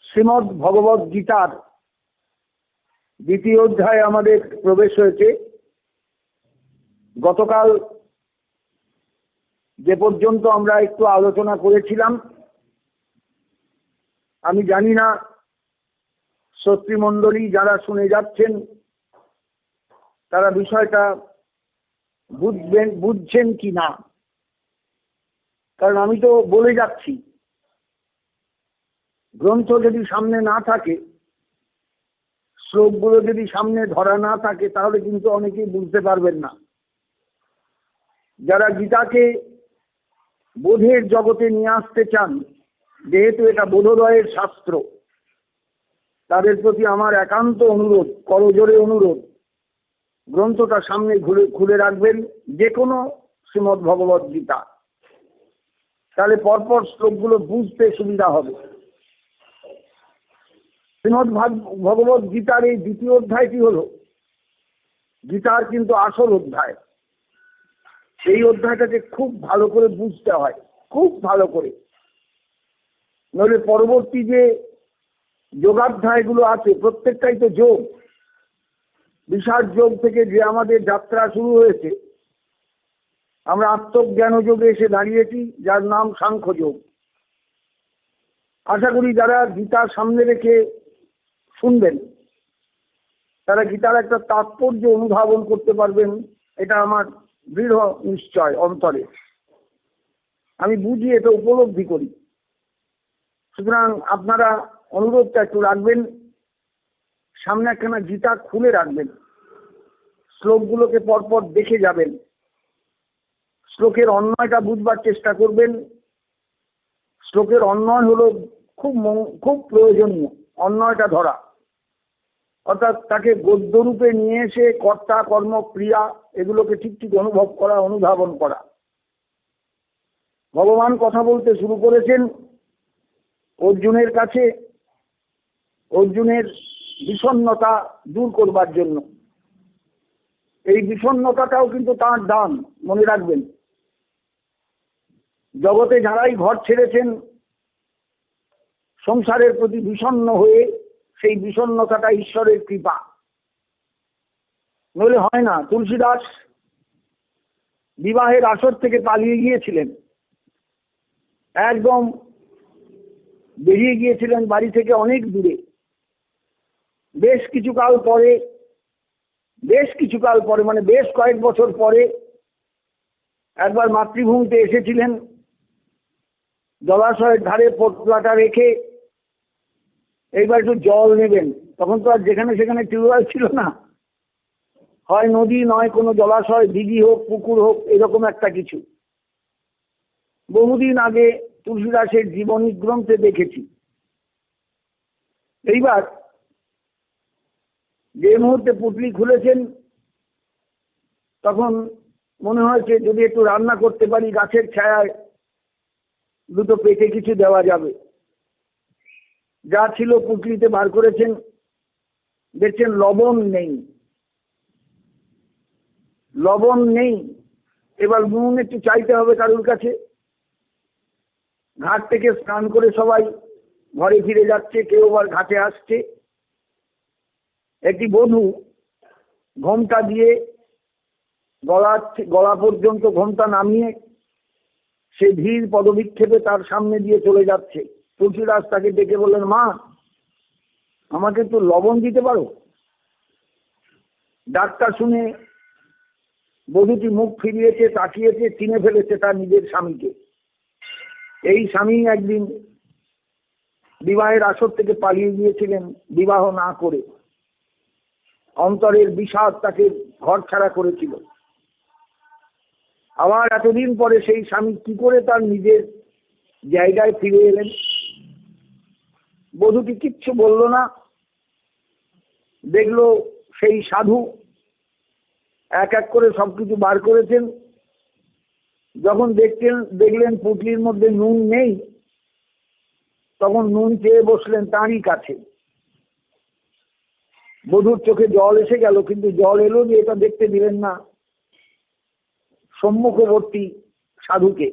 শ্রীমদ্ ভগবদ গীতার দ্বিতীয় অধ্যায়ে আমাদের প্রবেশ হয়েছে। গতকাল যে পর্যন্ত আমরা একটু আলোচনা করেছিলাম, আমি জানি না শ্রোতৃমণ্ডলী যারা শুনে যাচ্ছেন তারা বিষয়টা বুঝছেন কি না, কারণ আমি তো বলে যাচ্ছি। গ্রন্থ যদি সামনে না থাকে, শ্লোকগুলো যদি সামনে ধরা না থাকে, তাহলে কিন্তু অনেকেই বুঝতে পারবেন না। যারা গীতাকে বোধের জগতে নিয়ে আসতে চান, যেহেতু এটা বোধোদয়ের শাস্ত্র, তাদের প্রতি আমার একান্ত অনুরোধ, করজোরে অনুরোধ, গ্রন্থটা সামনে খুলে রাখবেন, যে কোনো শ্রীমদ্ ভগবদ গীতা, তাহলে পরপর শ্লোকগুলো বুঝতে সুবিধা হবে। শ্রীমদ্ ভগবদ গীতার এই দ্বিতীয় অধ্যায়টি হলো গীতার কিন্তু আসল অধ্যায়। এই অধ্যায়টাকে খুব ভালো করে বুঝতে হয়, খুব ভালো করে, নইলে পরবর্তী যে যোগাধ্যায়গুলো আছে প্রত্যেকটাই তো যোগ। বিষাদ যোগ থেকে যে আমাদের যাত্রা শুরু হয়েছে, আমরা আত্মজ্ঞান যোগে এসে দাঁড়িয়েছি, যার নাম সাংখ্য যোগ। আশা করি যারা গীতা সামনে রেখে শুনবেন তারা গীতার একটা তাৎপর্য অনুধাবন করতে পারবেন, এটা আমার দৃঢ় নিশ্চয় অন্তরে। আমি বুঝি, এটা উপলব্ধি করি। সুতরাং আপনারা অনুরোধটা একটু রাখবেন, সামনে একখানা গীতা খুলে রাখবেন, শ্লোকগুলোকে পরপর দেখে যাবেন, শ্লোকের অন্বয়টা বুঝবার চেষ্টা করবেন। শ্লোকের অন্বয় হলো খুব প্রয়োজনীয়, অন্বয়টা ধরা, অর্থাৎ তাকে গদ্যরূপে নিয়ে এসে কর্তা কর্ম ক্রিয়া এগুলোকে ঠিক ঠিক অনুভব করা, অনুধাবন করা। ভগবান কথা বলতে শুরু করেছেন অর্জুনের কাছে, অর্জুনের বিষণ্ণতা দূর করবার জন্য। এই বিষণ্ণতাটাও কিন্তু তার দান, মনে রাখবেন। জগতে যারাই ঘর ছেড়েছেন সংসারের প্রতি বিষণ্ণ হয়ে, সেই বিষণ্ণতাটা ঈশ্বরের কৃপা, নইলে হয় না। তুলসীদাস বিবাহের আসর থেকে পালিয়ে গিয়েছিলেন, একদম বেরিয়ে গিয়েছিলেন বাড়ি থেকে অনেক দূরে। বেশ কিছুকাল পরে মানে বেশ কয়েক বছর পরে একবার মাতৃভূমিতে এসেছিলেন। জলাশয়ের ধারে পোটলাটা রেখে এইবার একটু জল নেবেন। তখন তো আর যেখানে সেখানে টিউবওয়েল ছিল না, হয় নদী নয় কোনো জলাশয়, দিঘি হোক পুকুর হোক, এরকম একটা কিছু। বহুদিন আগে তুলসীদাসের জীবনী গ্রন্থে দেখেছি। এইবার যে মুহূর্তে পুটলি খুলেছেন, তখন মনে হয়েছে যদি একটু রান্না করতে পারি, গাছের ছায়ায় দুটো পেটে কিছু দেওয়া যাবে। যা ছিল পুটলিতে বার করেছেন, দেখছেন লবণ নেই। এবার নুন একটু চাইতে হবে কারুর কাছে। ঘাট থেকে স্নান করে সবাই ঘরে ফিরে যাচ্ছে, কেউ আবার ঘাটে আসছে। একটি বধূ ঘোমটা দিয়ে গলা পর্যন্ত ঘোমটা নামিয়ে সে ধীর পদবিক্ষেপে তার সামনে দিয়ে চলে যাচ্ছে। তুলসীদাস তাকে ডেকে বললেন, মা, আমাকে একটু লবণ দিতে পারো? ডাকটা শুনে বধূটি মুখ ফিরিয়েছে, তাকিয়েছে, চিনে ফেলেছে তার নিজের স্বামীকে। এই স্বামী একদিন বিবাহের আসর থেকে পালিয়ে গিয়েছিলেন বিবাহ না করে। অন্তরের বিষাদ তাকে ঘর ছাড়া করেছিল। আবার এতদিন পরে সেই স্বামী কি করে তার নিজের জায়গায় ফিরে এলেন? বধূটি কিচ্ছু বলল না। দেখলো সেই সাধু এক এক করে সবকিছু বার করেছেন। যখন দেখলেন পুটলির মধ্যে নুন নেই, তখন নুন চেয়ে বসলেন তাঁরই কাছে। বধূর চোখে জল এসে গেল, কিন্তু জল এলো যে এটা দেখতে দিলেন না সম্মুখবর্তী সাধুকে।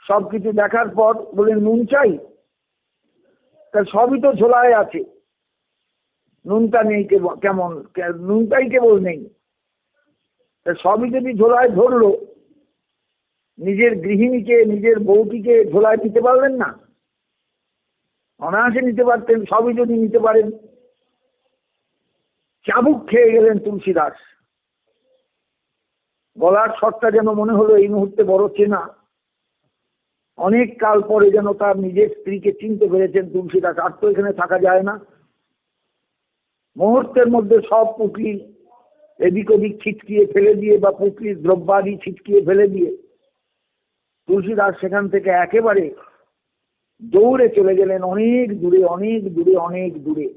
সবকিছু দেখার পর বললেন, নুন চাই? তা সবই তো ঝোলায় আছে, নুনটা নেই কেমন, নুনটাই কেবল নেই। তা সবই যদি ঝোলায় ধরলো, নিজের গৃহিণীকে, নিজের বউটিকে ঝোলায় নিতে পারলেন না? অনায়াসে নিতে পারতেন, সবই যদি নিতে পারেন। চাবুক খেয়ে গেলেন তুলসীদাস। গলার স্বরটা যেন মনে হলো এই মুহূর্তে বড় চেনা। অনেক কাল পরে যেন তার নিজের স্ত্রীকে চিনতে পেরেছেন তুলসীদাস। আর তো এখানে থাকা যায় না। মুহূর্তের মধ্যে সব পুটলি এদিক ওদিক ছিটকিয়ে ফেলে দিয়ে, বা পুটলির দ্রব্যাদি ছিটকিয়ে ফেলে দিয়ে তুলসীদাস সেখান থেকে একেবারে দৌড়ে চলে গেলেন অনেক দূরে, অনেক দূরে, অনেক দূরে।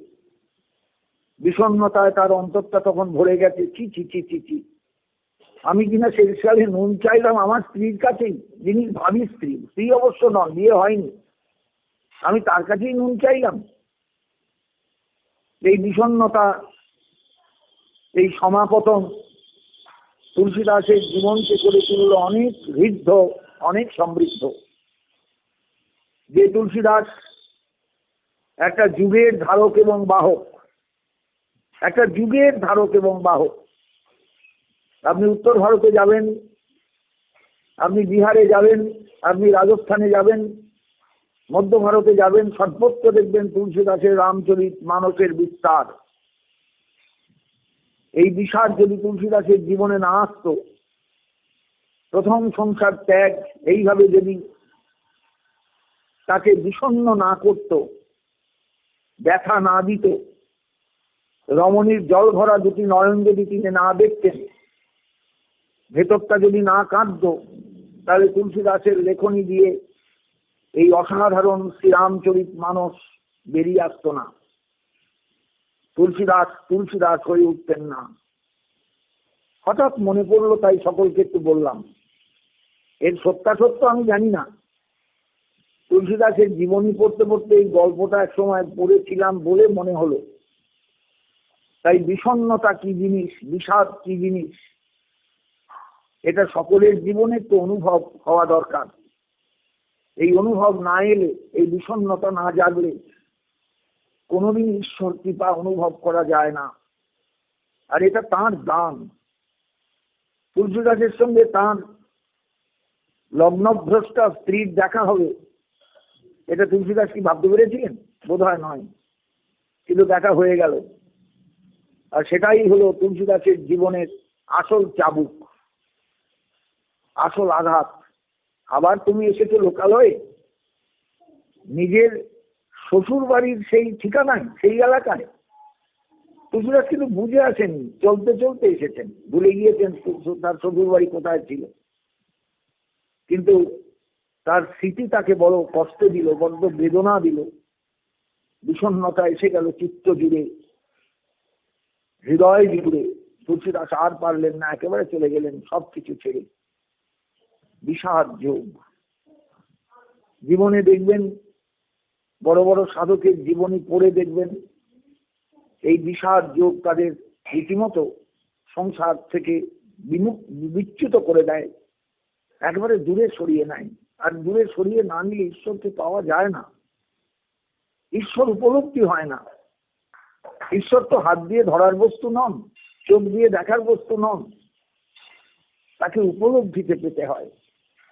বিষণ্ণতায় তার অন্তরটা তখন ভরে গেছে। চি চি চি চি চি, আমি কিনা সেই সালে নুন চাইলাম আমার স্ত্রীর কাছেই, যিনি ভাবি স্ত্রী, স্ত্রী অবশ্য নন, বিয়ে হয়নি, আমি তার কাছেই নুন চাইলাম। এই বিষণ্ণতা, এই সমাপতন তুলসীদাসের জীবনকে করে তুলল অনেক ঋদ্ধ, অনেক সমৃদ্ধ। যে তুলসীদাস একটা যুগের ধারক এবং বাহক, একটা যুগের ধারক এবং বাহক। আপনি উত্তর ভারতে যাবেন, আপনি বিহারে যাবেন, আপনি রাজস্থানে যাবেন, মধ্য ভারতে যাবেন, সর্বত্র দেখবেন তুলসীদাসের রামচরিত মানসের বিস্তার। এই বিষাদ যদি তুলসীদাসের জীবনে না আসতো, প্রথম সংসার ত্যাগ এইভাবে যদি তাকে বিষণ্ণ না করত, ব্যথা না দিত, রমণীর জল ভরা দুটি নয়ন যদি তিনি না দেখতেন, ভেতরটা যদি না কাঁদত, তাহলে তুলসীদাসের লেখনী দিয়ে এই অসাধারণ শ্রীরামচরিত মানস বেরিয়ে আসতো না। তুলসীদাস তুলসীদাস হয়ে উঠতেন না। হঠাৎ মনে পড়লো, তাই সকলকে একটু বললাম। এর সত্যাসত্য আমি জানি না। তুলসীদাসের জীবনী পড়তে পড়তে এই গল্পটা এক সময় পড়েছিলাম বলে মনে হলো। তাই বিষণ্ণতা কি জিনিস, বিষাদ কি জিনিস, এটা সকলের জীবনে তো অনুভব হওয়া দরকার। এই অনুভব না এলে, এই বিষণ্ণতা না জাগলে কোনোদিন ঈশ্বর কৃপা অনুভব করা যায় না। আর এটা তাঁর দান। তুলসীদাসের সঙ্গে তাঁর লগ্নভ্রষ্টা স্ত্রীর দেখা হবে, এটা তুলসীদাস কি ভাবতে পেরেছিলেন? বোধহয় নয়, কিন্তু দেখা হয়ে গেল। আর সেটাই হলো তুলসীদাসের জীবনের আসল চাবুক, আসল আঘাত। আবার তুমি এসেছো লোকালয়ে, নিজের শ্বশুর বাড়ির সেই ঠিকানায়, সেই এলাকায়। তুলসীদাস কিন্তু বুঝে আসেনি, চলতে চলতে এসেছেন, ভুলে গিয়েছেন তার শ্বশুর বাড়ি কোথায় ছিল। কিন্তু তার স্মৃতি তাকে বড় কষ্ট দিল, বড্ড বেদনা দিল। বিষণ্ণতা এসে গেল চিত্ত জুড়ে, হৃদয় জুড়ে। তুলসীদাস আর পারলেন না, একেবারে চলে গেলেন সবকিছু ছেড়ে। বিষাদ যোগ। জীবনে দেখবেন, বড় বড় সাধকের জীবনী পড়ে দেখবেন, এই বিষাদ যোগ তাদের রীতিমতো সংসার থেকে বিচ্যুত করে দেয়, একবারে দূরে সরিয়ে নেয়। আর দূরে সরিয়ে না নিলে ঈশ্বরকে পাওয়া যায় না, ঈশ্বর উপলব্ধি হয় না। ঈশ্বর তো হাত দিয়ে ধরার বস্তু নন, চোখ দিয়ে দেখার বস্তু নন, তাকে উপলব্ধিতে পেতে হয়।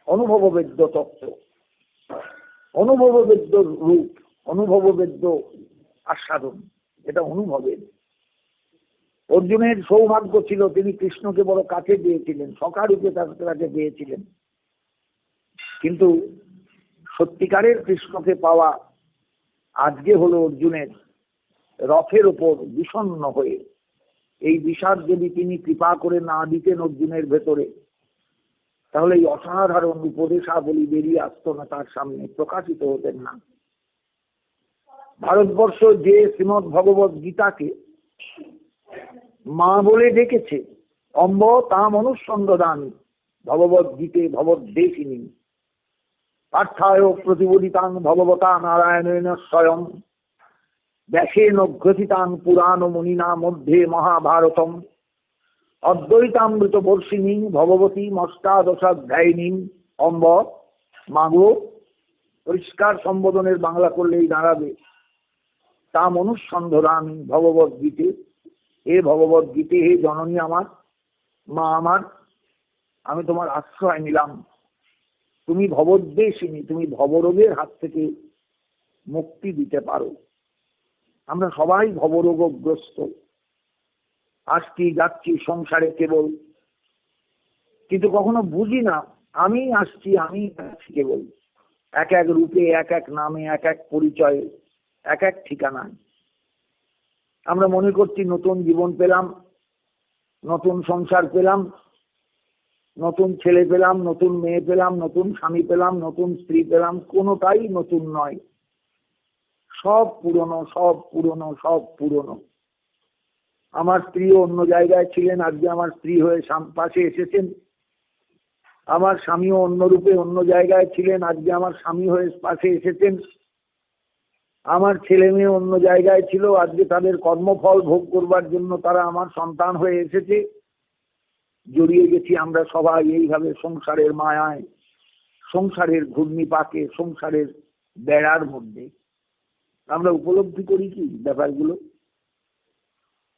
অনুভববেদ্য তত্ত্ব, অনুভববেদ্য রূপ, অনুভববেদ্য আস্বাদন, এটা অনুভবের। অর্জুনের সৌভাগ্য ছিল, তিনি কৃষ্ণকে বড় কাছে পেয়েছিলেন, সখা রূপে তাকে পেয়েছিলেন। কিন্তু সত্যিকারের কৃষ্ণকে পাওয়া আজকে হলো অর্জুনের রথের ওপর বিষণ্ণ হয়ে। এই বিষাদ যদি তিনি কৃপা করে না দিতেন অর্জুনের ভেতরে, তাহলে এই অসাধারণ উপদেশাবলী বেরিয়ে আসতো না, তার সামনে প্রকাশিত হতেন না। ভারতবর্ষ যে শ্রীমৎ ভগবত গীতাকে মা বলে ডেকেছে, অম্ব তাম অনুসন্দদামি ভগবত গীতে ভগবদ্দেশিনী পার্থায় প্রতিবোদিতাং ভগবতা নারায়ণেন স্বয়ং ব্যাসেন গ্রথিতাং পুরাণ মুনিনা মধ্যে মহাভারতম অদ্বৈতামৃত বর্ষিণী ভগবতী অষ্টাদশাধ্যায়িনী। অম্ব, মাগো। পরিষ্কার সম্বোধনের বাংলা করলেই দাঁড়াবে, তা মনুসন্ধরামি ভগবদ্গীতে। হে ভগবদ্গীতে, হে জননী আমার, মা আমার, আমি তোমার আশ্রয় নিলাম। তুমি ভবদ্বেষিনী, তুমি ভবরোগের হাত থেকে মুক্তি দিতে পারো। আমরা সবাই ভবরোগগ্রস্ত, আসছি যাচ্ছি সংসারে কেবল, কিন্তু কখনো বুঝি না আমি আসছি আমি যাচ্ছি কেবল। এক এক রূপে, এক এক নামে, এক এক পরিচয়ে, এক এক ঠিকানায় আমরা মনে করছি নতুন জীবন পেলাম, নতুন সংসার পেলাম, নতুন ছেলে পেলাম, নতুন মেয়ে পেলাম, নতুন স্বামী পেলাম, নতুন স্ত্রী পেলাম। কোনোটাই নতুন নয়, সব পুরনো, সব পুরনো, সব পুরনো। আমার স্ত্রীও অন্য জায়গায় ছিলেন, আজকে আমার স্ত্রী হয়ে পাশে এসেছেন। আমার স্বামীও অন্য রূপে অন্য জায়গায় ছিলেন, আজকে আমার স্বামী হয়ে পাশে এসেছেন। আমার ছেলে মেয়ে অন্য জায়গায় ছিল, আজকে তাদের কর্মফল ভোগ করবার জন্য তারা আমার সন্তান হয়ে এসেছে। জড়িয়ে গেছি আমরা সবাই এইভাবে সংসারের মায়ায়, সংসারের ঘূর্ণিপাকে, সংসারের বেড়ার মধ্যে। আমরা উপলব্ধি করি কি ব্যাপারগুলো?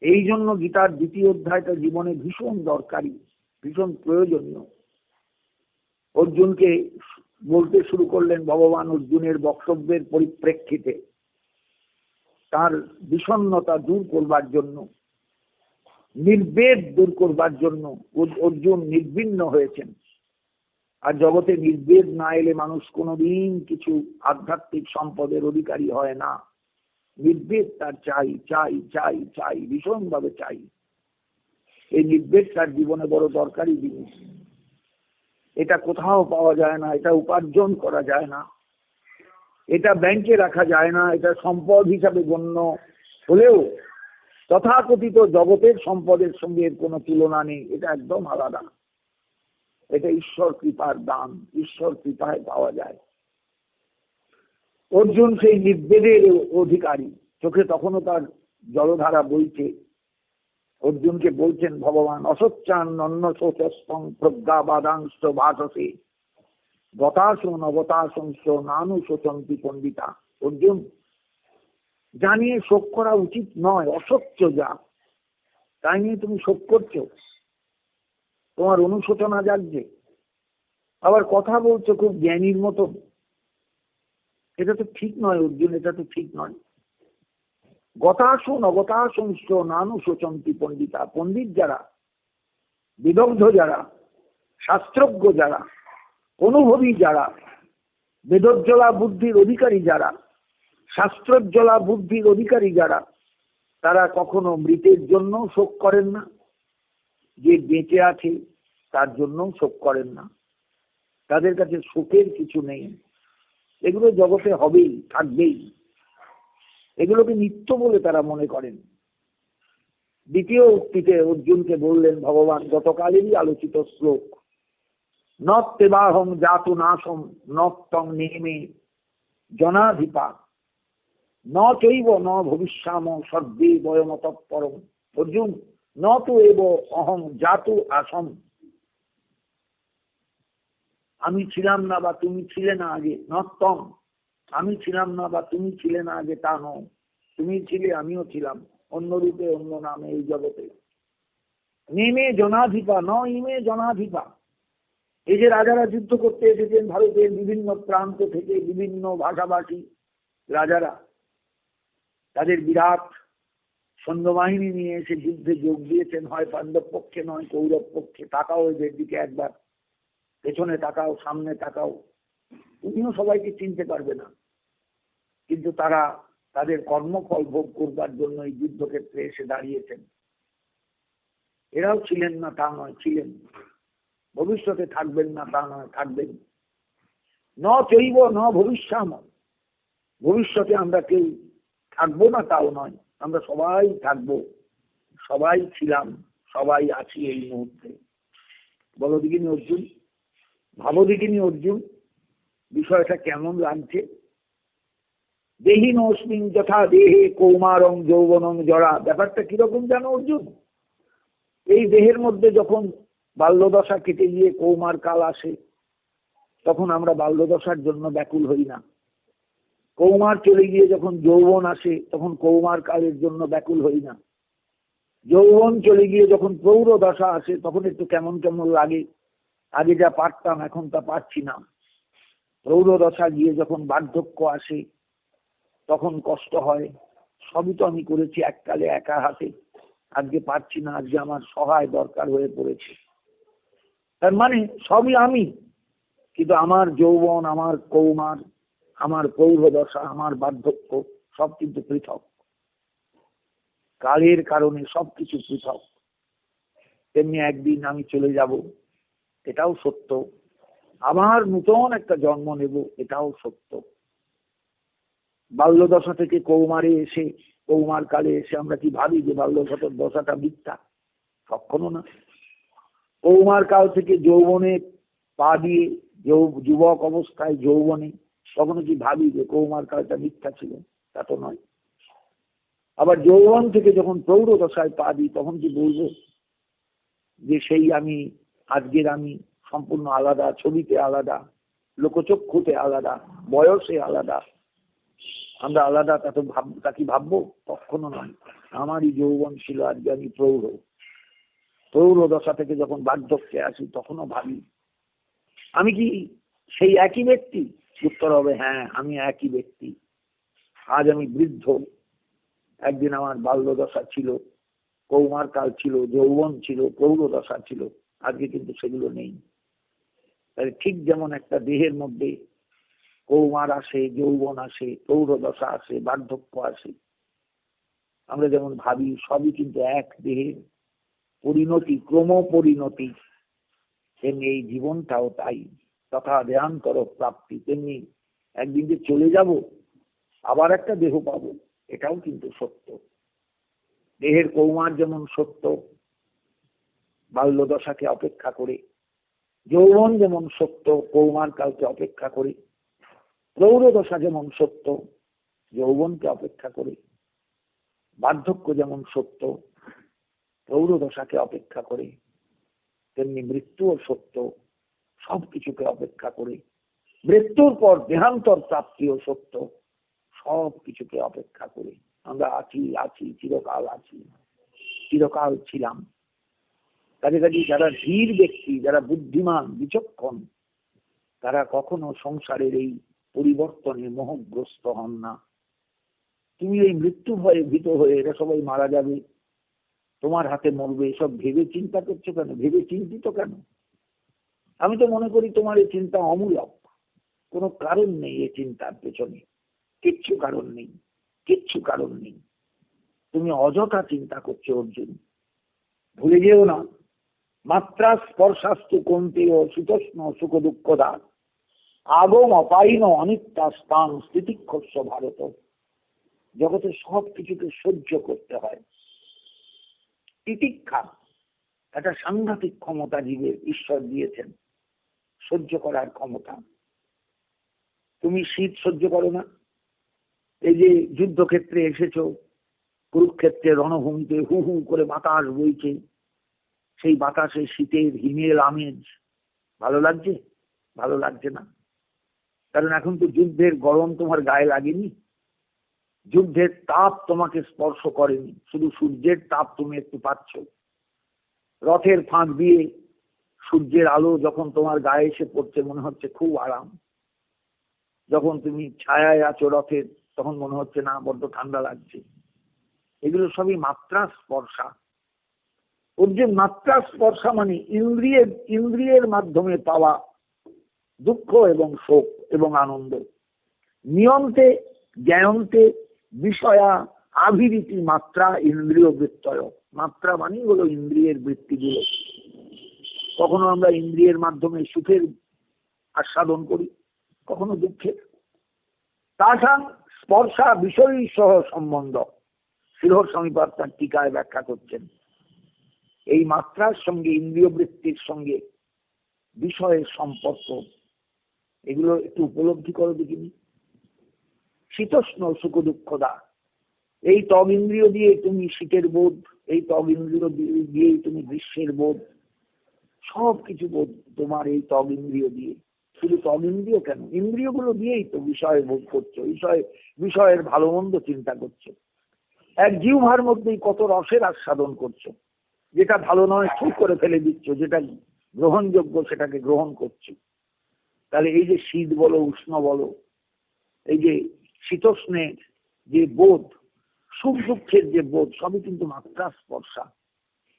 এই জন্য গীতার দ্বিতীয় অধ্যায়টা জীবনে ভীষণ দরকারি, ভীষণ প্রয়োজনীয়। অর্জুনকে বলতে শুরু করলেন ভগবান অর্জুনের বক্তব্যের পরিপ্রেক্ষিতে, তার বিষণ্ণতা দূর করবার জন্য, নির্বেদ দূর করবার জন্য অর্জুন নির্বিন্ন হয়েছেন। আর জগতে নির্বেদ না এলে মানুষ কোনোদিন কিছু আধ্যাত্মিক সম্পদের অধিকারী হয় না। নির্বেদ তার চাই, চাই, চাই, চাই, ভীষণভাবে চাই। এই নির্বেদ তার জীবনে বড় দরকারি জিনিস। এটা কোথাও পাওয়া যায় না, এটা উপার্জন করা যায় না, এটা ব্যাংকে রাখা যায় না, এটা সম্পদ হিসাবে গণ্য হলেও তথাকথিত জগতের সম্পদের সঙ্গে এর কোনো তুলনা নেই। এটা একদম আলাদা। এটা ঈশ্বর কৃপার দান, ঈশ্বর কৃপায় পাওয়া যায়। অর্জুন সেই নির্বেদের অধিকারী। চোখে তখনও তার জলধারা বইছে। অর্জুনকে বলছেন ভগবান, অসচ্চান্ন শোচস্তং প্রজ্ঞাবাদাংশ ভাসসে গতাসু নবতাসংশ নানু শোচন্তি পণ্ডিতা। অর্জুন, জানিয়ে শোক করা উচিত নয়, অসচ্য যা, তাই নিয়ে তুমি শোক করছো, তোমার অনুশোচনা জাগছে, আবার কথা বলছো খুব জ্ঞানীর মতন। এটা তো ঠিক নয় অর্জুন, এটা তো ঠিক নয়। গতাসু নবতাসংশ নানু শোচন্তি পণ্ডিতা। পণ্ডিত যারা, বিদগ্ধ যারা, শাস্ত্রজ্ঞ যারা, অনুভবী যারা, বেদজ্জলা বুদ্ধির অধিকারী যারা, শাস্ত্রজ্জলা বুদ্ধির অধিকারী যারা, তারা কখনো মৃতের জন্য শোক করেন না, যে বেঁচে আছে তার জন্য শোক করেন না। তাদের কাছে শোকের কিছু নেই। এগুলো জগতে হবেই, থাকবেই। এগুলোকে নিত্য বলে তারা মনে করেন। দ্বিতীয় উক্তিতে অর্জুনকে বললেন ভগবান গতকালেরই আলোচিত শ্লোক, নত্তেবাহং জাতু নাশম নত্তং নেমে জনাধিপা ন চৈব ন ভবিষ্যাম সর্বে বয়মতঃপরম। অর্জুন, ন তো এব অহং জাতু আসম। আমি ছিলাম না বা তুমি ছিলে না আগে, নত্তম, আমি ছিলাম না বা তুমি ছিলে না আগে তা নও। তুমি ছিলে, আমিও ছিলাম, অন্য রূপে অন্য নামে এই জগতে। নেমে জনাধিপা ন ইমে জনাধিপা। এই যে রাজারা যুদ্ধ করতে এসেছেন ভারতের বিভিন্ন প্রান্ত থেকে, বিভিন্ন ভাষাভাষী রাজারা, তাদের বিরাট সৈন্যবাহিনী নিয়ে এসে যুদ্ধে যোগ দিয়েছেন, হয় পাণ্ডব পক্ষে নয় কৌরব পক্ষে। তাকাও এদের দিকে একবার, পেছনে তাকাও, সামনে তাকাও, তুমিও সবাইকে চিনতে পারবে না। কিন্তু তারা তাদের কর্মফল ভোগ করবার জন্য এই যুদ্ধক্ষেত্রে এসে দাঁড়িয়েছেন। এরাও ছিলেন না তা নয়, ছিলেন। ভবিষ্যতে থাকবেন না তা নয়, থাকবেন। ন চৈব ন ভবিষ্যাম। ভবিষ্যতে আমরা কেউ থাকবো না তাও নয়, আমরা সবাই থাকবো, সবাই ছিলাম, সবাই আছি এই মুহূর্তে। বলো দেখিনি অর্জুন, ভাবো দেখিনি অর্জুন, বিষয়টা কেমন লাগছে? দেহিনস্মিন যথা দেহে কৌমারং যৌবনং জরা। ব্যাপারটা কিরকম জানো অর্জুন? এই দেহের মধ্যে যখন বাল্যদশা কেটে গিয়ে কৌমার কাল আসে, তখন আমরা বাল্যদশার জন্য ব্যাকুল হই না। কৌমার চলে গিয়ে যখন যৌবন আসে তখন কৌমার কালের জন্য ব্যাকুল হই না। যৌবন চলে গিয়ে যখন প্রৌঢ় দশা আসে তখন একটু কেমন কেমন লাগে, আগে যা পারতাম এখন তা পারছি না। প্রৌঢ় দশা গিয়ে যখন বার্ধক্য আসে তখন কষ্ট হয়, সবই তো আমি করেছি এককালে একা হাতে, আজকে পারছি না, আজকে আমার সহায় দরকার হয়ে পড়েছে। তার মানে সবই আমি, কিন্তু আমার যৌবন, আমার কৌমার, আমার প্রৌঢ় দশা, আমার বার্ধক্য সব কিন্তু পৃথক। কালের কারণে সবকিছু পৃথক। তেমনি একদিন আমি চলে যাব, এটাও সত্য। আবার নূতন একটা জন্ম নেব, এটাও সত্য। বাল্যদশা থেকে কৌমারে এসে, কৌমার কালে এসে আমরা কি ভাবি যে বাল্যদশার দশাটা মিথ্যা? কখনো না। কৌমার কাল থেকে যৌবনে পা দিয়ে, যুবক অবস্থায় যৌবনে, তখনও কি ভাবি যে কৌমার কালটা মিথ্যা ছিল? তা তো নয়। আবার যৌবন থেকে যখন প্রৌঢ় দশায় পা দিই তখন কি বলবো যে সেই আমি, আজকের আমি সম্পূর্ণ আলাদা, ছবিতে আলাদা, লোকচক্ষুতে আলাদা, বয়সে আলাদা, আমরা আলাদা, তা কি ভাববো? কখনো নয়। আমারই যৌবন ছিল, আজকে আমি প্রৌঢ়। প্রৌঢ় দশা থেকে যখন বার্ধক্যে আসি তখনও ভাবি আমি কি সেই একই ব্যক্তি? উত্তর হবে হ্যাঁ, আমি একই ব্যক্তি। আজ আমি বৃদ্ধ, একদিন আমার বাল্যদশা ছিল, কৌমার কাল ছিল, যৌবন ছিল, প্রৌঢ় দশা ছিল, আজকে কিন্তু সেগুলো নেই। তাই ঠিক যেমন একটা দেহের মধ্যে কৌমার আসে, যৌবন আসে, প্রৌঢ় দশা আসে, বার্ধক্য আসে, আমরা যেমন ভাবি সবই কিন্তু এক দেহের পরিণতি, ক্রম পরিণতি, তেমনি এই জীবনটাও তাই। তথা দেহান্তর প্রাপ্তি, তেমনি একদিন যে চলে যাব, আবার একটা দেহ পাবো, এটাও কিন্তু সত্য। দেহের কৌমার যেমন সত্য, বাল্যদশাকে অপেক্ষা করে, যৌবন যেমন সত্য, কৌমার কালকে অপেক্ষা করে, প্রৌঢ় দশা যেমন সত্য, যৌবনকে অপেক্ষা করে, বার্ধক্য যেমন সত্য, প্রৌঢ় দশাকে অপেক্ষা করে, তেমনি মৃত্যুও সত্য, সবকিছুকে অপেক্ষা করে। মৃত্যুর পর দেহান্তর প্রাপ্তিও সত্য, সব কিছুকে অপেক্ষা করে। আমরা আছি, চিরকাল আছি, চিরকাল ছিলাম। কাজে যারা ধীর ব্যক্তি, যারা বুদ্ধিমান, বিচক্ষণ, তারা কখনো সংসারের এই পরিবর্তনে মোহগ্রস্ত হন না। তুমি এই মৃত্যু ভয়ে ভীত হয়ে এরা সবাই মারা যাবে, তোমার হাতে মরবে, এসব ভেবে চিন্তা করছো কেন? ভেবে চিন্তিত কেন? আমি তো মনে করি তোমার এই চিন্তা অমূলক, কোনো কারণ নেই এই চিন্তার পেছনে, কিচ্ছু কারণ নেই, কিচ্ছু কারণ নেই। তুমি অযথা চিন্তা করছো অর্জুন। ভুলে যেও না, মাত্রা স্পর্শাস্তু কন্তে ও শীতোষ্ণ সুখ দুঃখদা আগম অপাইন অনিত্যা স্থান স্থিতিক্ষস্য ভারত। জগতে সব কিছুকে সহ্য করতে হয়। তিতিক্ষা একটা সাংঘাতিক ক্ষমতা জীবের ঈশ্বর দিয়েছেন, সহ্য করার ক্ষমতা। তুমি শীত সহ্য করো না? এই যে যুদ্ধক্ষেত্রে এসেছো, কুরুক্ষেত্রে রণভূমিতে হু হু করে বাতাস বইছে, সেই বাতাসে শীতের হিমেল আমেজ ভালো লাগছে? ভালো লাগছে না। কারণ এখন তো যুদ্ধের গরম তোমার গায়ে লাগেনি, যুদ্ধের তাপ তোমাকে স্পর্শ করেনি, শুধু সূর্যের তাপ তুমি একটু পাচ্ছ। রথের ফাঁক দিয়ে সূর্যের আলো যখন তোমার গায়ে এসে পড়ছে মনে হচ্ছে খুব আরাম। যখন তুমি ছায়ায় আছো রথের, তখন মনে হচ্ছে না, বড্ড ঠান্ডা লাগছে। এগুলো সবই মাত্রা স্পর্শা। ওর যে মাত্রা স্পর্শা মানে ইন্দ্রিয়ের মাধ্যমে পাওয়া দুঃখ এবং শোক এবং আনন্দ। নিয়ন্তে জ্ঞায়ন্তে বিষয়া আভিরীতি মাত্রা ইন্দ্রিয় বৃত্তয়। মাত্রা মানে হলো ইন্দ্রিয়ের বৃত্তিগুলো। কখনো আমরা ইন্দ্রিয়ের মাধ্যমে সুখের আস্বাদন করি, কখনো দুঃখের। তাছাড়া স্পর্শা বিষয় সহ সম্বন্ধ, শ্রীধর স্বামীপাদ তার টিকায় ব্যাখ্যা করছেন। এই মাত্রার সঙ্গে, ইন্দ্রিয় বৃত্তির সঙ্গে বিষয়ের সম্পর্ক, এগুলো একটু উপলব্ধি করো দেখিনি। শীতোষ্ণ সুখ দুঃখদা, এই ত্বক ইন্দ্রিয় দিয়ে তুমি শীতের বোধ, এই ত্বক ইন্দ্রিয় দিয়েই তুমি গ্রীষ্মের বোধ, সব কিছু বোধ তোমার এই ত্বক ইন্দ্রিয় দিয়ে। শুধু ত্বগেন্দ্রিয় কেন, ইন্দ্রিয়গুলো দিয়েই তো বিষয় ভোগ করছো, বিষয়ের ভালো মন্দ চিন্তা করছো। এক জিহ্বার মধ্যেই কত রসের আস্বাদন করছো, যেটা ভালো নয় ঠিক করে ফেলে দিচ্ছ, যেটা গ্রহণযোগ্য সেটাকে গ্রহণ করছো। তাহলে এই যে শীত বলো উষ্ণ বলো, এই যে শীতোষ্ণের যে বোধ, সুখ দুঃখের যে বোধ, সবই কিন্তু মাত্রা স্পর্শা।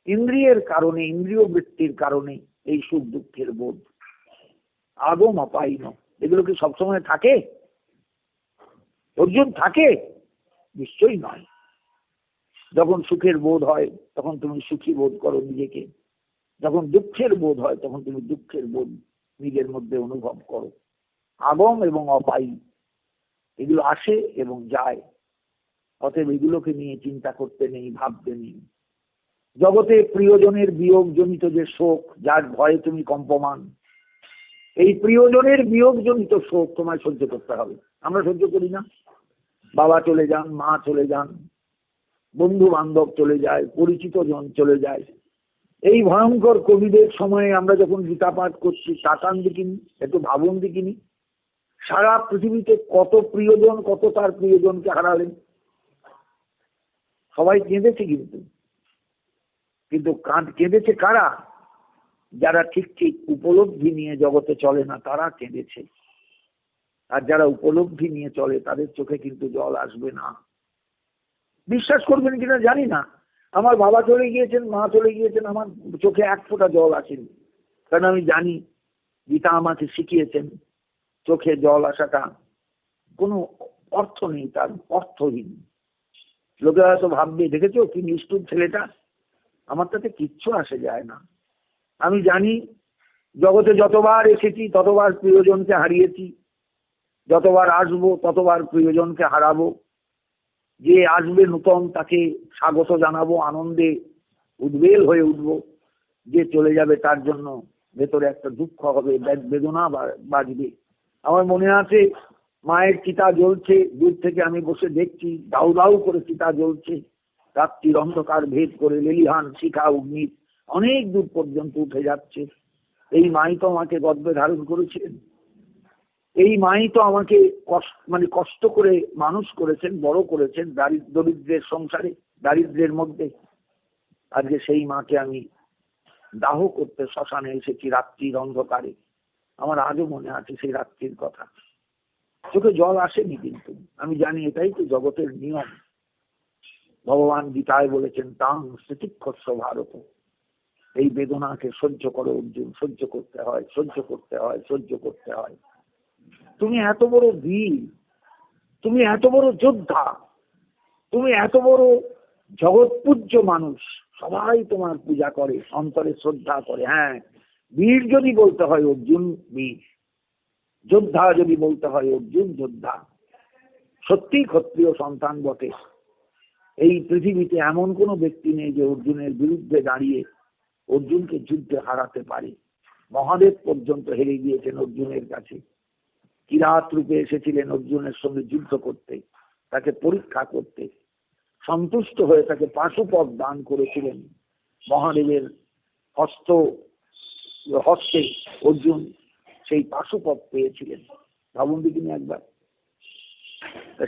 ইন্দ্রিয়ের কারণে, ইন্দ্রিয় বৃত্তির কারণে এই সুখ দুঃখের বোধ। আগম অপাইন, এগুলো কি সবসময় থাকে? অর্জুন থাকে? নিশ্চয়ই নয়। যখন সুখের বোধ হয় তখন তুমি সুখী বোধ করো নিজেকে, যখন দুঃখের বোধ হয় তখন তুমি দুঃখের বোধ নিজের মধ্যে অনুভব করো। আগম এবং অপায়ী এগুলো আসে এবং যায়, অতএব এগুলোকে নিয়ে চিন্তা করতে নেই, ভাবতে নেই। জগতে প্রিয়জনের বিয়োগ জনিত যে শোক, যার ভয়ে তুমি কম্পমান, এই প্রিয়জনের বিয়োগ জনিত শোক তোমায় সহ্য করতে হবে। আমরা সহ্য করি না। বাবা চলে যান, মা চলে যান, বন্ধু বান্ধব চলে যায়, পরিচিত জন চলে যায়। এই ভয়ঙ্কর কোভিডের সময়ে আমরা যখন গীতা পাঠ করছি, তাকান দেখিনি, একটু ভাবুন দেখিনি, সারা পৃথিবীতে কত প্রিয়জন, কত তার প্রিয়জনকে হারালেন। সবাই কেঁদেছে, কিন্তু কেঁদেছে কারা? যারা ঠিক ঠিক উপলব্ধি নিয়ে জগতে চলে না, তারা কেঁদেছে। আর যারা উপলব্ধি নিয়ে চলে তাদের চোখে কিন্তু জল আসবে না। বিশ্বাস করবেন কিনা জানি না, আমার বাবা চলে গিয়েছেন, মা চলে গিয়েছেন, আমার চোখে এক ফোঁটা জল আসেনি। কারণ আমি জানি, গীতা আমাকে শিখিয়েছেন, চোখে জল আসাটা কোনো অর্থ নেই, তার অর্থহীন। লোকে হয়তো ভাববে, দেখেছো কি নিষ্ঠুর ছেলেটা। আমার তাতে কিচ্ছু আসে যায় না। আমি জানি জগতে যতবার এসেছি ততবার প্রিয়জনকে হারিয়েছি, যতবার আসবো ততবার প্রিয়জনকে হারাবো। যে আসবে নূতন তাকে স্বাগত জানাবো, আনন্দে উদ্বেল হয়ে উঠবো। যে চলে যাবে তার জন্য ভেতরে একটা দুঃখ হবে, বেদনা বাজবে। আমার মনে আছে, মায়ের চিতা জ্বলছে, দূর থেকে আমি বসে দেখছি, দাউ দাউ করে চিতা জ্বলছে, রাত্রির অন্ধকার ভেদ করে লেলিহান শিখা অগ্নি অনেক দূর পর্যন্ত উঠে যাচ্ছে। এই মাই তো আমাকে গর্ভে ধারণ করেছিলেন, এই মাই তো আমাকে কষ্ট করে মানুষ করেছেন, বড় করেছেন দরিদ্রের সংসারে, দারিদ্রের মধ্যে। আজকে সেই মাকে আমি দাহ করতে শ্মশানে এসেছি রাত্রির অন্ধকারে। আমার আজও মনে আছে সেই রাত্রির কথা। চোখে জল আসেনি, কিন্তু আমি জানি এটাই তো জগতের নিয়ম। ভগবান গীতায় বলেছেন, তাং স্থিতিক্ষস্য ভারত, এই বেদনাকে সহ্য করো অর্জুন, সহ্য করতে হয়, সহ্য করতে হয়, সহ্য করতে হয়। তুমি এত বড় বীর, তুমি এত বড় যোদ্ধা, তুমি এত বড় জগৎ পূজ্য মানুষ, সবাই তোমার পূজা করে, অন্তরে শ্রদ্ধা করে। হ্যাঁ, বীর যদি বলতে হয় অর্জুন বীর, যোদ্ধা যদি বলতে হয় অর্জুন যোদ্ধা। সত্যি ক্ষত্রিয় সন্তান বটে। এই পৃথিবীতে এমন কোন ব্যক্তি নেই যে অর্জুনের বিরুদ্ধে দাঁড়িয়ে অর্জুনকে যুদ্ধে হারাতে পারে। মহাদেব পর্যন্ত হেরে গিয়েছেন অর্জুনের কাছে। কিরাত রূপে এসেছিলেন অর্জুনের সঙ্গে যুদ্ধ করতে, তাকে পরীক্ষা করতে। সন্তুষ্ট হয়ে তাকে পাশুপদ দান করেছিলেন। মহাদেবের হস্তে অর্জুন সেই পাশুপদ পেয়েছিলেন। ভাবুন দেখিনি একবার।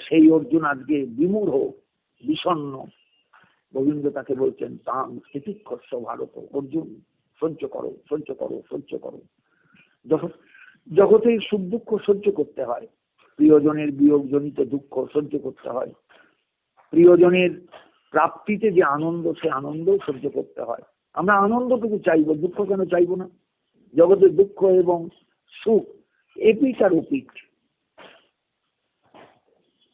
সেই অর্জুন আজকে বিমূঢ়, বিষণ্ণ। গোবিন্দ তাকে বলছেন, তাং স্থিতিক্ষস্য ভারত, অর্জুন সহ্য করো, সহ্য করো, সহ্য করো। জগতে সুখ দুঃখ সহ্য করতে হয়, প্রিয়জনের বিয়োগ জনিত দুঃখ সহ্য করতে হয়, প্রিয়জনের প্রাপ্তিতে যে আনন্দ, সে আনন্দ সহ্য করতে হয়। আমরা আনন্দটুকু চাইবো, দুঃখ কেন চাইবো না? জগতের দুঃখ এবং সুখ এপিঠ আর ওপিঠ,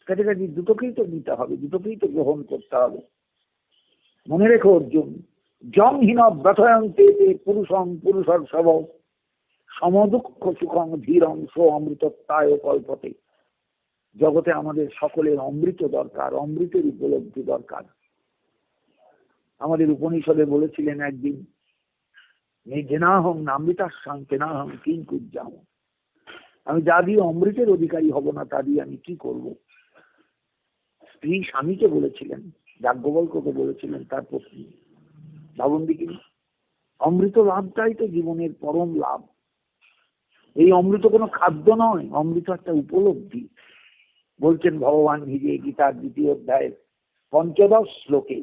কাছাকাছি, দুটোকেই তো নিতে হবে, দুটোকেই তো গ্রহণ করতে হবে। মনে রেখো অর্জুন, জংহীন ব্যথয়ন্তে পুরুষং পুরুষর সব সমদুঃখ সুখং ধীরং সো অমৃতত্বায় কল্পতে। জগতে আমাদের সকলের অমৃত দরকার, অমৃতের উপলব্ধি দরকার। আমাদের উপনিষদে বলেছিলেন একদিন, জেনাহং নামৃতার শান্তেনাহং কিং কুজ্জাম, আমি যা দিয়ে অমৃতের অধিকারী হব না, তা দিয়ে আমি কি করব। স্ত্রী স্বামীকে বলেছিলেন, যাজ্ঞবল্ক্যকে বলেছিলেন তার পত্নী। ভাবুন দেখিনি, অমৃত লাভটাই তো জীবনের পরম লাভ। এই অমৃত কোনো খাদ্য নয়, অমৃত একটা উপলব্ধি। বলছেন ভগবান নিজে গীতার 2য় অধ্যায়ের 15 শ্লোকে,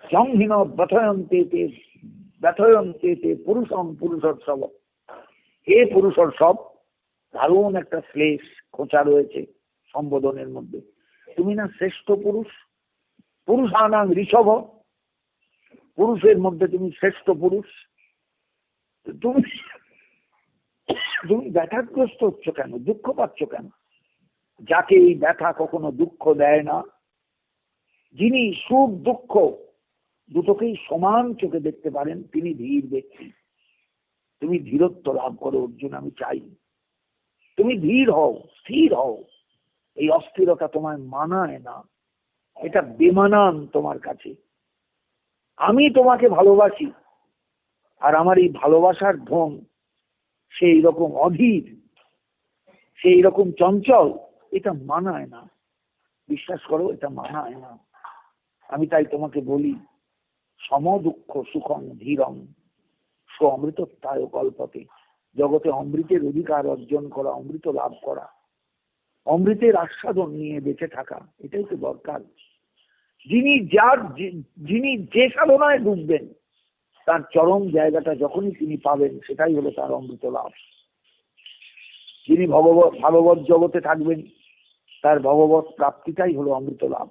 সংহীন ব্যথয়ন্তে পুরুষং পুরুষোৎসব। হে পুরুষোৎসব, দারুণ একটা শ্লেষ খোঁচা রয়েছে সম্বোধনের মধ্যে। তুমি না শ্রেষ্ঠ পুরুষ, পুরুষানাং ঋষভ, পুরুষের মধ্যে তুমি শ্রেষ্ঠ পুরুষ। তুমি তুমি ব্যথাগ্রস্ত হচ্ছ কেন, দুঃখ পাচ্ছ কেন? যাকে এই ব্যথা কখনো দুঃখ দেয় না, যিনি সুখ দুঃখ দুটোকেই সমান চোখে দেখতে পারেন, তিনি ধীর ব্যক্তি। তুমি ধীরত্ব লাভ করো অর্জুন, আমি চাই তুমি ধীর হও, স্থির হও। এই অস্থিরতা তোমায় মানায় না, এটা বেমানান তোমার কাছে। আমি তোমাকে ভালোবাসি, আর আমার এই ভালোবাসার ধন সেই রকম অধীর, সেই রকম চঞ্চল, এটা মানায় না। বিশ্বাস করো, এটা মানায় না। আমি তাই তোমাকে বলি, সম দুঃখ সুখং ধীরং সো অমৃতত্বায় কল্পতে। জগতে অমৃতের অধিকার অর্জন করা, অমৃত লাভ করা, অমৃতের আস্বাদন নিয়ে বেঁচে থাকা, এটাই তো দরকার। যিনি যে সাধনায় ডুববেন, তার চরম জায়গাটা যখনই তিনি পাবেন, সেটাই হলো তার অমৃত লাভ। যিনি ভাগবত জগতে থাকবেন, তার ভগবত প্রাপ্তিটাই হলো অমৃত লাভ।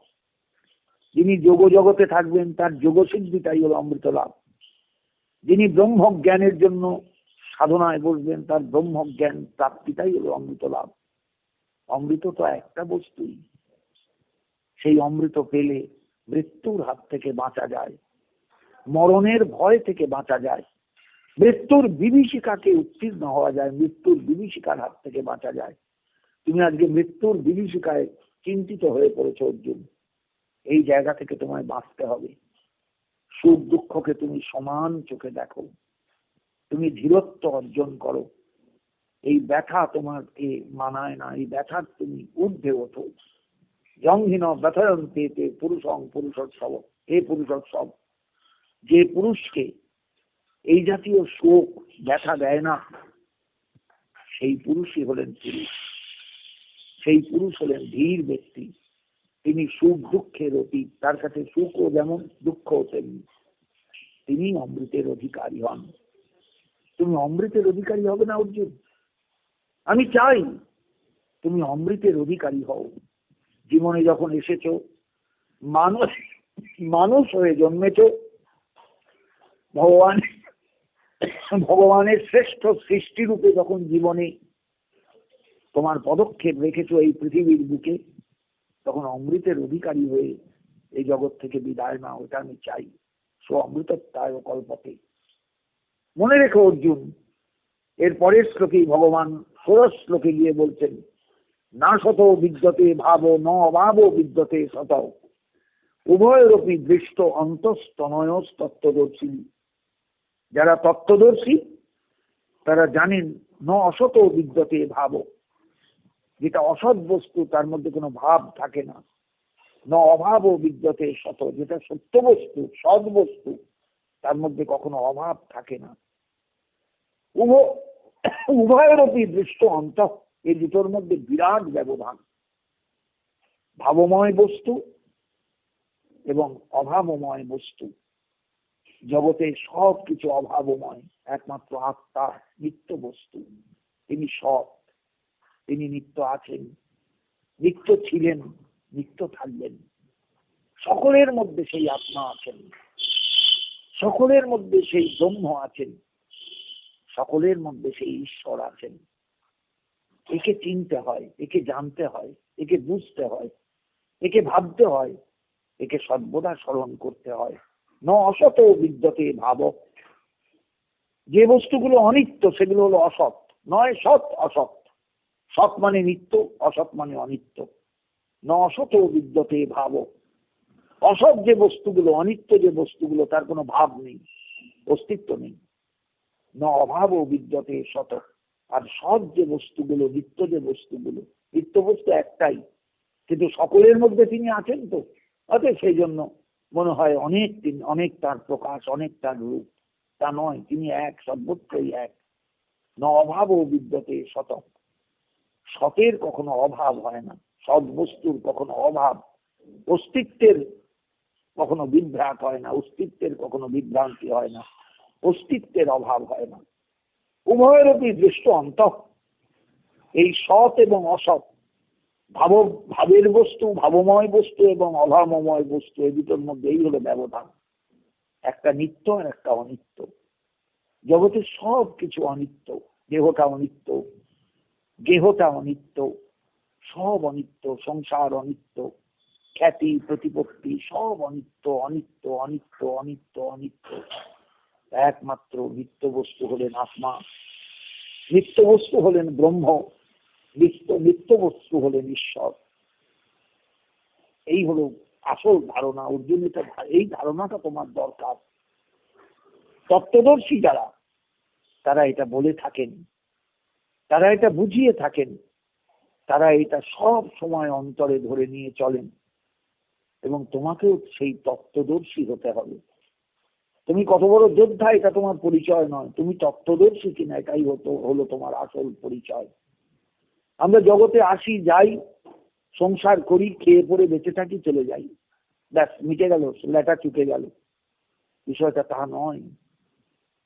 যিনি যোগ জগতে থাকবেন, তার যোগ সিদ্ধিটাই হলো অমৃত লাভ। যিনি ব্রহ্ম জ্ঞানের জন্য সাধনায় বসবেন, তার ব্রহ্ম জ্ঞান প্রাপ্তিটাই হলো অমৃত লাভ। অমৃত তো একটা বস্তুই, সেই অমৃত পেলে মৃত্যুর হাত থেকে বাঁচা যায়, মরণের ভয় থেকে বাঁচা যায়, মৃত্যুর বিভীষিকাকে উত্তীর্ণ হওয়া যায়, মৃত্যুর বিভীষিকার হাত থেকে বাঁচা যায়। তুমি আজকে মৃত্যুর বিভীষিকায় চিন্তিত হয়ে পড়েছো অর্জুন, এই জায়গা থেকে তোমায় বাঁচতে হবে। সুখ দুঃখকে তুমি সমান চোখে দেখো, তুমি ধীরত্ব অর্জন করো। এই ব্যথা তোমাকে মানায় না, এই ব্যথার তুমি ঊর্ধ্বে ওঠো। জংহীন ব্যথয়ন্তে পুরুষং পুরুষোৎসব। হে পুরুষোৎসব, যে পুরুষকে এই জাতীয় শোক ব্যথা দেয় না, সেই পুরুষই হলেন পুরুষ। সেই পুরুষ হলেন ধীর ব্যক্তি। তিনি সুখ দুঃখের অতীত, তার কাছে সুখও যেমন দুঃখও তেমনি। তিনি অমৃতের অধিকারী হন। তুমি অমৃতের অধিকারী হবে না অর্জুন? আমি চাই তুমি অমৃতের অধিকারী হও। জীবনে যখন এসেছো, মানুষ হয়ে জন্মেছ, ভগবানের শ্রেষ্ঠ সৃষ্টি রূপে যখন জীবনে তোমার পদক্ষেপ রেখেছো এই পৃথিবীর বুকে, তখন অমৃতের অধিকারী হয়ে এই জগৎ থেকে বিদায় নাও, এটা আমি চাই। সো অমৃতত্বায় কল্পতে। মনে রেখো অর্জুন, এর পরের শ্লোকেই ভগবান 16 শ্লোকে গিয়ে বলছেন, না শত বিদ্যতে ভাব ন অভাব বিদ্যতে শত, উভয়েরপি দৃষ্ট অন্তস্তনয়স তত্ত্বদর্শী। যারা তত্ত্বদর্শী তারা জানেন ন অসত বিদ্যতে ভাব, যেটা অসৎ বস্তু তার মধ্যে কোনো ভাব থাকে না। ন অভাব বিদ্যতে শত, যেটা সত্য বস্তু সৎ বস্তু তার মধ্যে কখনো অভাব থাকে না। উভয়েরপি দৃষ্ট অন্ত, এই দুটোর মধ্যে বিরাট ব্যবধান। ভাবময় বস্তু এবং অভাবময় বস্তু। জগতে সব কিছু অভাবময়, একমাত্র আত্মা নিত্য বস্তু। তিনি সৎ, তিনি নিত্য আছেন, নিত্য ছিলেন, নিত্য থাকবেন। সকলের মধ্যে সেই আত্মা আছেন, সকলের মধ্যে সেই ব্রহ্ম আছেন, সকলের মধ্যে সেই ঈশ্বর আছেন। একে চিনতে হয়, একে জানতে হয়, একে বুঝতে হয়, একে ভাবতে হয়, একে সর্বদা স্মরণ করতে হয়। ন অসত বিদ্যতে ভাব, যে বস্তুগুলো অনিত্য সেগুলো হলো অসৎ, নয় সৎ অসৎ। সৎ মানে নিত্য, অসৎ মানে অনিত্য। ন অসত বিদ্যতে ভাব, অসৎ যে বস্তুগুলো, অনিত্য যে বস্তুগুলো, তার কোনো ভাব নেই, অস্তিত্ব নেই। ন অভাব বিদ্যতে শত, আর সৎ যে বস্তুগুলো, নিত্য যে বস্তুগুলো, নিত্য বস্তু একটাই, কিন্তু সকলের মধ্যে তিনি আছেন তো, অতএব সেই জন্য মনে হয় অনেক তার প্রকাশ, অনেক তার রূপ। তা নয়, তিনি এক, সর্বত্রই এক। ন অভাবও বিদ্যতে সত। সতের কখনো অভাব হয় না, সৎ বস্তুর কখনো অভাব, অস্তিত্বের কখনো বিভ্রাট হয় না, অস্তিত্বের কখনো বিভ্রান্তি হয় না, অস্তিত্বের অভাব হয় না। উভয়েরই দৃষ্ট অন্তঃ। এই সৎ এবং অসৎ, ভাবের বস্তু, ভাবময় বস্তু এবং অভাবময় বস্তু, এই দুটোর মধ্যে এই হলো ব্যবধান। একটা নিত্য আর একটা অনিত্য। জগতে সব কিছু অনিত্য। দেহটা অনিত্য, গেহটা অনিত্য, সব অনিত্য। সংসার অনিত্য, খ্যাতি প্রতিপত্তি সব অনিত্য, অনিত্য, অনিত্য, অনিত্য, অনিত্য। একমাত্র নিত্য বস্তু হলেন আত্মা, নিত্য বস্তু হলেন ব্রহ্ম, নিত্য বস্তু হলেন ঈশ্বর। এই হলো আসল ধারণা। অর্জুন, এই ধারণাটা তোমার দরকার। তত্ত্বদর্শী যারা, তারা এটা বলে থাকেন, তারা এটা বুঝিয়ে থাকেন, তারা এটা সব সময় অন্তরে ধরে নিয়ে চলেন। এবং তোমাকেও সেই তত্ত্বদর্শী হতে হবে। তুমি কত বড় যোদ্ধা এটা তোমার পরিচয় নয়, তুমি তত্ত্বদর্শী কিনা এটাই হলো তোমার আসল পরিচয়। আমরা জগতে আসি, যাই, সংসার করি, খেয়ে পড়ে বেঁচে থাকি, চলে যাই, ব্যাস মিটে গেল, লেটা চুকে গেল। বিষয়টা তা নয়।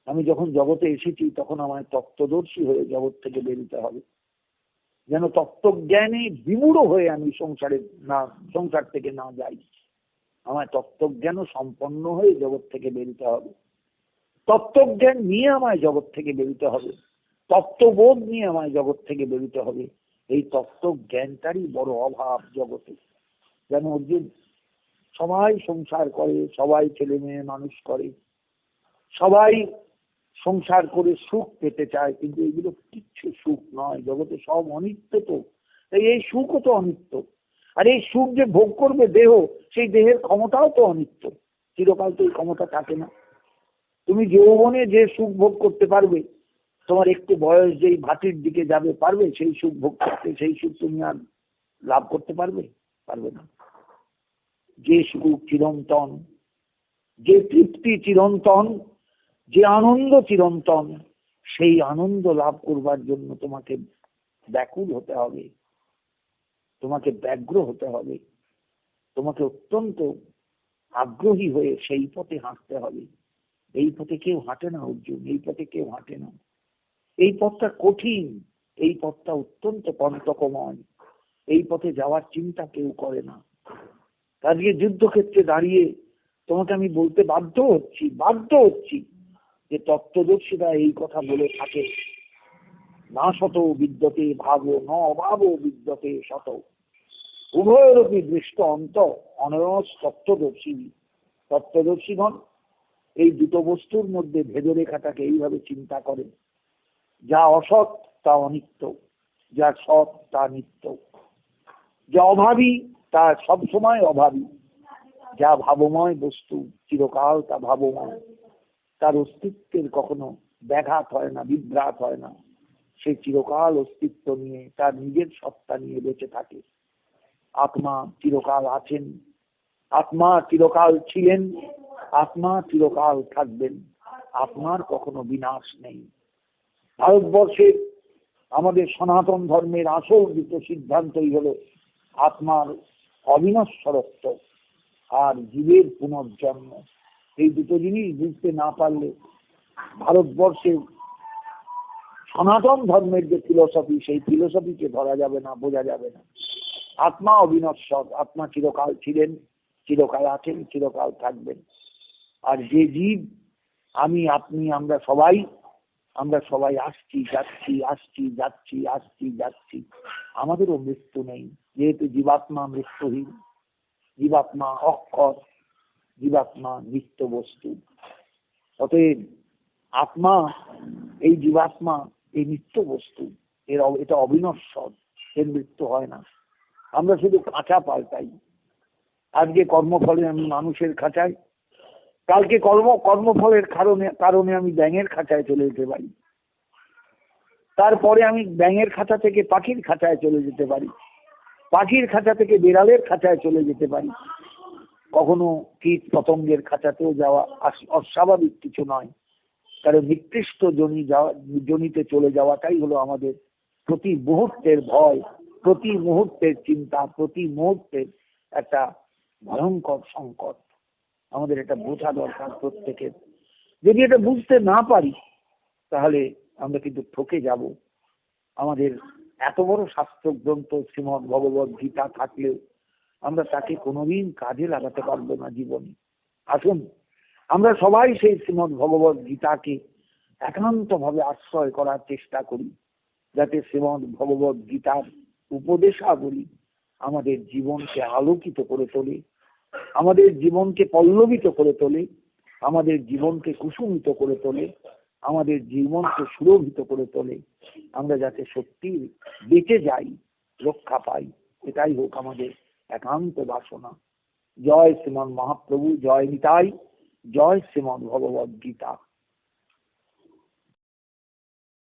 আমি যখন জগতে এসেছি তখন আমায় তত্ত্বদর্শী হয়ে জগৎ থেকে বেরোতে হবে, যেন তত্ত্বজ্ঞানে বিমূঢ় হয়ে আমি সংসার থেকে না যাই। আমায় তত্ত্বজ্ঞান সম্পন্ন হয়ে জগৎ থেকে বেরোতে হবে। তত্ত্বজ্ঞান নিয়ে আমায় জগৎ থেকে বেরোতে হবে, তত্ত্ববোধ নিয়ে আমায় জগৎ থেকে বেরোতে হবে। এই তত্ত্বজ্ঞানটারই বড় অভাব জগতে। যেন অর্জুন, সবাই সংসার করে, সবাই ছেলে মেয়ে মানুষ করে, সবাই সংসার করে সুখ পেতে চায়, কিন্তু এগুলো কিচ্ছু সুখ নয়। জগতে সব অনিত্য। তো এই সুখও তো অনিত্য। আর এই সুখ যে ভোগ করবে দেহ, সেই দেহের ক্ষমতাও তো অনিত্য। চিরকাল তো এই ক্ষমতা থাকে না। তুমি যৌবনে যে সুখ ভোগ করতে পারবে, তোমার একটু বয়স যেই ভাটির দিকে যাবে, পারবে সেই সুখ ভোগ করতে? সেই সুখ তুমি আর লাভ করতে পারবে? পারবে না। যে সুখ চিরন্তন, যে তৃপ্তি চিরন্তন, যে আনন্দ চিরন্তন, সেই আনন্দ লাভ করবার জন্য তোমাকে ব্যাকুল হতে হবে, তোমাকে ব্যগ্র হতে হবে, তোমাকে অত্যন্ত আগ্রহী হয়ে সেই পথে হাঁটতে হবে। এই পথে কেউ হাঁটে না অর্জুন, এই পথে কেউ হাঁটে না। এই পথটা কঠিন, এই পথটা অত্যন্ত কণ্টকময়। এই পথে যাওয়ার চিন্তা কেউ করে না। আজকে যুদ্ধক্ষেত্রে দাঁড়িয়ে তোমাকে আমি বলতে বাধ্য হচ্ছি যে তত্ত্বদর্শীরা এই কথা বলে থাকে, না শত বিদ্যতে ভাব, ন অভাব বিদ্যতে শত। উভয়েরই দৃষ্ট অন্ত অনরস তত্ত্বদর্শী। তত্ত্বদর্শীগণ এই দুটো বস্তুর মধ্যে ভেদরেখাটাকে এইভাবে চিন্তা করে, যা অসৎ তা অনিত্য, যা সৎ তা নিত্য, যা অভাবী তা সবসময় অভাবী, যা ভাবময় বস্তু চিরকাল তা ভাবময়, তার অস্তিত্বের কখনো ব্যাঘাত হয় না, বিভ্রাট হয় না। সে চিরকাল অস্তিত্ব নিয়ে, তার নিজের সত্তা নিয়ে বেঁচে থাকে। আত্মা চিরকাল আছেন, আত্মা চিরকাল ছিলেন, আত্মা চিরকাল থাকবেন। আত্মার কখনো বিনাশ নেই। ভারতবর্ষের আমাদের সনাতন ধর্মের আসল দুটো সিদ্ধান্তই হলো আত্মার অবিনশ্বরত্ব আর জীবের পুনর্জন্ম। এই দুটো জিনিস বুঝতে না পারলে ভারতবর্ষের সনাতন ধর্মের যে ফিলোসফি, সেই ফিলোসফিকে ধরা যাবে না, বোঝা যাবে না। আত্মা অবিনশ্বর, আত্মা চিরকাল ছিলেন, চিরকাল আছেন, চিরকাল থাকবেন। আর যে জীব, আমি, আপনি, আমরা সবাই আসছি যাচ্ছি, আসছি যাচ্ছি, আসছি যাচ্ছি। আমাদেরও মৃত্যু নেই, যেহেতু জীবাত্মা মৃত্যুহীন, জীবাত্মা অক্ষর, জীবাত্মা নিত্য বস্তু। অতএব আত্মা, এই জীবাত্মা, এই নিত্য বস্তু, এটা অবিনশ্বর, এর মৃত্যু হয় না। আমরা শুধু খাঁচা পাল্টাই। আজকে কর্মফলে আমি মানুষের খাঁচায়, কালকে কর্মফলের কারণে আমি ব্যাঙের খাঁচায় চলে যেতে পারি, তারপরে আমি ব্যাঙের খাঁচা থেকে পাখির খাঁচায় চলে যেতে পারি, পাখির খাঁচা থেকে বিড়ালের খাঁচায় চলে যেতে পারি। কখনো কীট পতঙ্গের খাঁচাতেও যাওয়া অস্বাভাবিক কিছু নয়। কারণ নিকৃষ্ট জনিতে চলে যাওয়াটাই হলো আমাদের প্রতি মুহূর্তের ভয়, প্রতি মুহূর্তের চিন্তা, প্রতি মুহূর্তের একটা ভয়ঙ্কর সংকট। আমাদের এটা বোঝা দরকার প্রত্যেকের। যদি এটা বুঝতে না পারি তাহলে আমরা কিন্তু ঠকে যাব। আমাদের এত বড় শাস্ত্র গ্রন্থ শ্রীমদ্ ভগবত গীতা থাকলেও আমরা তাকে কোনোদিন কাজে লাগাতে পারবো না জীবনে। আসুন আমরা সবাই সেই শ্রীমদ্ ভগবত গীতাকে একান্ত ভাবে আশ্রয় করার চেষ্টা করি, যাতে শ্রীমদ্ ভগবত গীতার উপদেশাবলী আমাদের জীবনকে আলোকিত করে তোলে, আমাদের জীবনকে পল্লবিত করে তোলে, আমাদের জীবনকে কুসুমিত করে তোলে, আমাদের জীবনকে সুরভিত করে তোলে। আমরা যাতে সত্যি বেঁচে যাই, রক্ষা পাই, এটাই হোক আমাদের একান্ত বাসনা। জয় শ্রীমন মহাপ্রভু, জয় নিতাই, জয় শ্রীমদ্ ভগবত গীতা।